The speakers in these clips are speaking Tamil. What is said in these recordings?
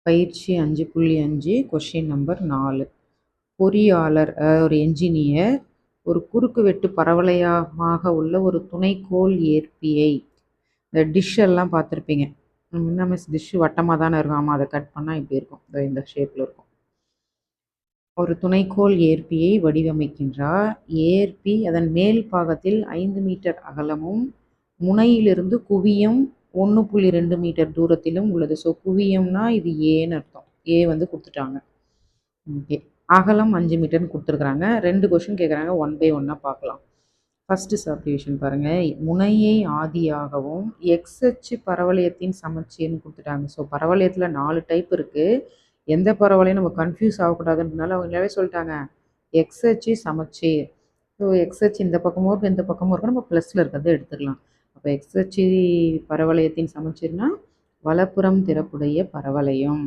பயிற்சி 5.5 கொஸ்டின் நம்பர் 4. பொறியாளர் ஒரு என்ஜினியர் ஒரு குறுக்கு வெட்டு பரவளையமாக உள்ள ஒரு துணைக்கோள் ஏற்பியை, இந்த டிஷ் எல்லாம் பார்த்துருப்பீங்க. என்ன மிஸ் டிஷ்ஷு வட்டமாக தானே இருக்கும்? ஆமாம், அதை கட் பண்ணால் இப்படி இருக்கும், இந்த ஷேப்பில் இருக்கும். ஒரு துணைக்கோள் ஏற்பியை வடிவமைக்கின்றார். ஏற்பி அதன் மேல் பாகத்தில் 5 மீட்டர் அகலமும் முனையிலிருந்து குவியம் 1.2 மீட்டர் தூரத்திலும் உள்ளது. ஸோ குவியம்னா இது ஏன்னு அர்த்தம். ஏ வந்து கொடுத்துட்டாங்க. ஓகே, அகலம் 5 மீட்டர்னு கொடுத்துருக்குறாங்க. 2 கொஷின் கேட்குறாங்க, 1 பை 1 பார்க்கலாம். ஃபஸ்ட்டு சப்டிவிஷன் பாருங்கள். முனையை ஆதியாகவும் எக்ஸ் அச்சு பரவளையத்தின் சமச்சீர்னு கொடுத்துட்டாங்க. ஸோ பரவளையத்தில் 4 டைப் இருக்குது. எந்த பரவளையும் நம்ம கன்ஃபியூஸ் ஆகக்கூடாதுன்றதுனால அவங்களாவே சொல்லிட்டாங்க எக்ஸ் அச்சு சமச்சீர். ஸோ எக்ஸ் அச்சு இந்த பக்கமும் இருக்கும் இந்த பக்கமும் இருக்கும், நம்ம ப்ளஸில் இருக்கிறத எடுத்துக்கலாம். அப்போ எக்ஸ் அச்சு பரவளையத்தின் சமச்சீர்னா வலப்புறம் திறப்புடைய பரவளையம்.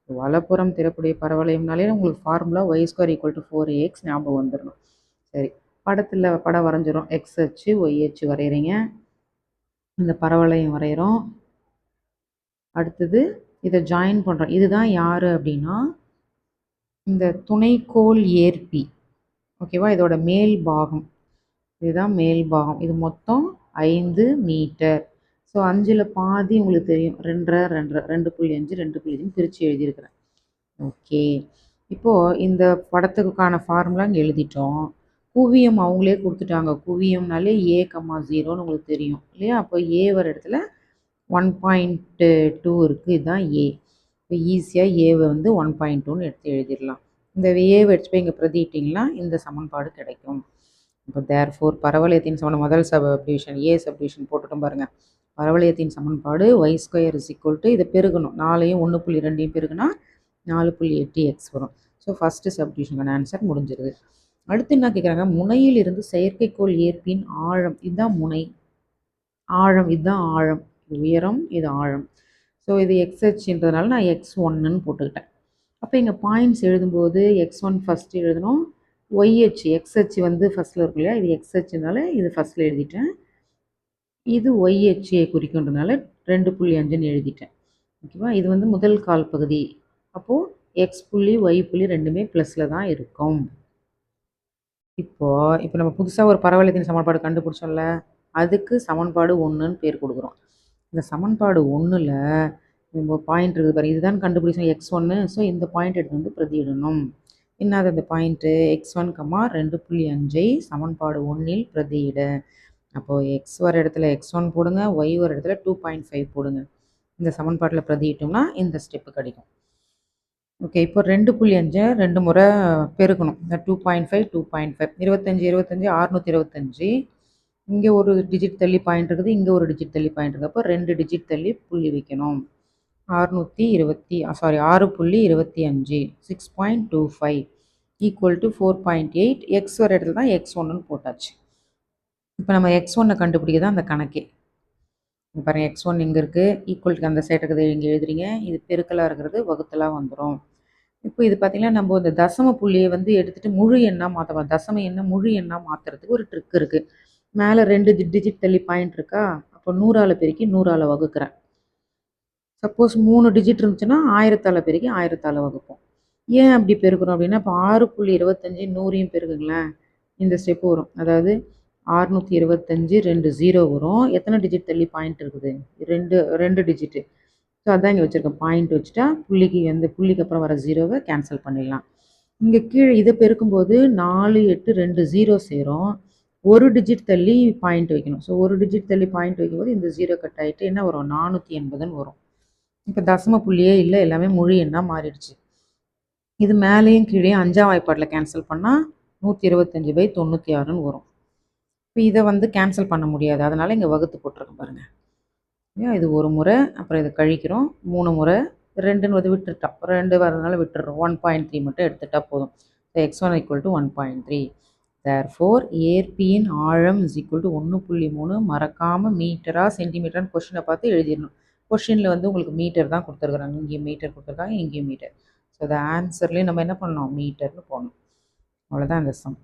வலப்புறம் திறப்புடைய பரவளையம்னாலே உங்களுக்கு ஃபார்முலா y² = 4ax ஞாபகம் வந்துடணும். சரி, படம் வரைஞ்சிரும். எக்ஸ் அச்சு ஒய் அச்சு வரைகிறீங்க, இந்த பரவளையம் வரைகிறோம். அடுத்தது இதை ஜாயின் பண்ணுறோம். இதுதான் யார் அப்படின்னா இந்த துணைக்கோள் ஏற்பி. ஓகேவா, இதோட மேல் பாகம், இதுதான் மேல் பாகம். இது மொத்தம் 5 மீட்டர். ஸோ 5ல் பாதி உங்களுக்கு தெரியும், 2.5 2.5 பிரித்து எழுதியிருக்கிறேன். ஓகே, இப்போது இந்த படத்துக்கான ஃபார்முலா இங்கே எழுதிட்டோம். குவியம் அவங்களே கொடுத்துட்டாங்க. குவியம்னாலே A,0ன்னு உங்களுக்கு தெரியும் இல்லையா? அப்போ ஏ வர இடத்துல 1.2 இருக்குது, இதுதான் ஏ. இப்போ ஈஸியாக ஏவை வந்து 1.2ன்னு எடுத்து எழுதிடலாம். இந்த ஏவை எடுத்து போய் இங்கே பிரதிட்டிங்கன்னா இந்த சமன்பாடு கிடைக்கும். இப்போ தேர்ஃபோர் பரவளையத்தின் சமன்பாடு முதல் சப்டிவிஷன் ஏ சப்டிவிஷன் போட்டுட்டோம் பாருங்கள். பரவளையத்தின் சமன்பாடு y² இதை பெருகணும். 4ஐயும் 1.2ஐயும் பெருகுனா 4.8x வரும். ஸோ ஃபஸ்ட்டு சப்டிவிஷனுக்கான ஆன்சர் முடிஞ்சிருது. அடுத்து என்ன கேட்குறாங்க, முனையில் இருந்து செயற்கைக்கோள் ஏற்பின் ஆழம். இதுதான் முனை, ஆழம் இதுதான் ஆழம், இது உயரம், இது ஆழம். ஸோ இது எக்ஸ் அச்சுன்றதுனால நான் x1ன்னு போட்டுக்கிட்டேன். அப்போ இங்கே பாயிண்ட்ஸ் எழுதும்போது x1 ஃபஸ்ட்டு எழுதணும், ஒய் அச்சு எக்ஸ் அச்சு வந்து ஃபஸ்ட்டில் இருக்கும் இல்லையா? இது எக்ஸ் அச்சுனால இது ஃபஸ்ட்டில் எழுதிட்டேன். இது ஒய் அச்சியை குறிக்கின்றனால 2.5ன்னு எழுதிட்டேன். ஓகேவா, இது வந்து முதல் கால் பகுதி. அப்போது எக்ஸ் புள்ளி ஒய் புள்ளி ரெண்டுமே ப்ளஸில் தான் இருக்கும். இப்போ நம்ம புதுசாக ஒரு பரவளையத்தின் சமன்பாடு கண்டுபிடிச்சோம்ல, அதுக்கு சமன்பாடு 1ன்னு பேர் கொடுக்குறோம். இந்த சமன்பாடு 1ல் நம்ம பாயிண்ட் இருக்குது பாருங்கள், இதுதான் கண்டுபிடிச்சோம் x1. ஸோ இந்த பாயிண்ட் எடுத்து வந்து பிரதியிடணும். என்னது அந்த பாயிண்ட்டு? x1, 2.5ஐ சமன்பாடு 1ல் பிரதியிட. அப்போது எக்ஸ் வர இடத்துல x1 போடுங்க, ஒய் வர இடத்துல 2.5 போடுங்க. இந்த சமன்பாட்டில் பிரதியிட்டோம்னா இந்த ஸ்டெப்பு கிடைக்கும். ஓகே, இப்போ 2.5 2 முறை பெருக்கணும். இந்த 2.5 2.5 25 25 625. இங்கே ஒரு டிஜிட் தள்ளி பாயிண்ட் இருக்குது, இங்கே ஒரு டிஜிட் தள்ளி பாயிண்ட் இருக்குது. அப்போ 2 டிஜிட் தள்ளி புள்ளி வைக்கணும். 6.25 6.25 = 4.8. எக்ஸ் வர இடத்துல தான் x1ன்னு போட்டாச்சு. இப்போ நம்ம x1 கண்டுபிடிக்க தான் அந்த கணக்கே. பாருங்கள், x1 இங்கே இருக்குது, ஈக்குவலுக்கு அந்த சைடு இருக்குது இங்கே எழுதுறீங்க. இது பெருக்கலாக இருக்கிறது வகுத்தலாக வந்துடும். இப்போ இது பார்த்திங்கன்னா நம்ம இந்த தசம புள்ளியை வந்து எடுத்துகிட்டு முழு எண்ணாக மாற்றலாம். தசம எண்ணை முழு எண்ணாக மாற்றுறதுக்கு ஒரு ட்ரிக் இருக்குது. மேலே 2 டிஜிட் தள்ளி பாயிண்ட் இருக்கா, அப்போ 100ஆல் பெருக்கி 100ஆல் வகுக்கிறேன். சப்போஸ் 3 டிஜிட் இருந்துச்சுன்னா 1000ஆல் பெருக்கி 1000ஆல் வகுப்போம். ஏன் அப்படி பெருக்கிறோம் அப்படின்னா, இப்போ 6.25 100ஐயும் பெருக்குங்களேன், இந்த ஸ்டெப்பு வரும். அதாவது 625 2 0 வரும். எத்தனை டிஜிட் தள்ளி பாயிண்ட் இருக்குது? 2 டிஜிட்டு. ஸோ அதான் இங்கே வச்சுருக்கேன். பாயிண்ட் வச்சுட்டா புள்ளிக்கு அப்புறம் வர 0வை கேன்சல் பண்ணிடலாம். இங்கே கீழே இதை பெருக்கும்போது 4 8 2 0 சேரும். ஒரு டிஜிட் தள்ளி பாயிண்ட் வைக்கணும். ஸோ ஒரு டிஜிட் தள்ளி பாயிண்ட் வைக்கும்போது இந்த 0 கட் ஆகிட்டு என்ன வரும்? 480ன்னு வரும். இப்போ தசம புள்ளியே இல்லை, எல்லாமே முழு எண்ணாக மாறிடுச்சு. இது மேலேயும் கீழே 5ஆம் வாய்ப்பாட்டில் கேன்சல் பண்ணால் 125/96ன்னு வரும். இப்போ இதை வந்து கேன்சல் பண்ண முடியாது, அதனால் இங்கே வகுத்து போட்டிருக்கேன் பாருங்கள். இது ஒரு முறை, அப்புறம் இதை கழிக்கிறோம் 3 முறை, 2ன்னு வந்து விட்டுட்டோம், 2 வரதுனால விட்டுறோம். 1.3 மட்டும் எடுத்துட்டா போதும். x1 = 1.3. தேர்ஃபோர் ஏற்பியின் ஆழம் = 1.3. மறக்காமல் மீட்டரா சென்டிமீட்டரான்னு கொஷினை பார்த்து எழுதிடணும். கொஷினில் வந்து உங்களுக்கு மீட்டர் தான் கொடுத்துருக்குறாங்க, இங்கேயும் மீட்டர் கொடுத்துருக்காங்க, இங்கேயும் மீட்டர். ஸோ அந்த ஆன்சர்லேயும் நம்ம என்ன பண்ணணும்? மீட்டர்னு போடணும். அவ்வளோதான் அந்த சம்.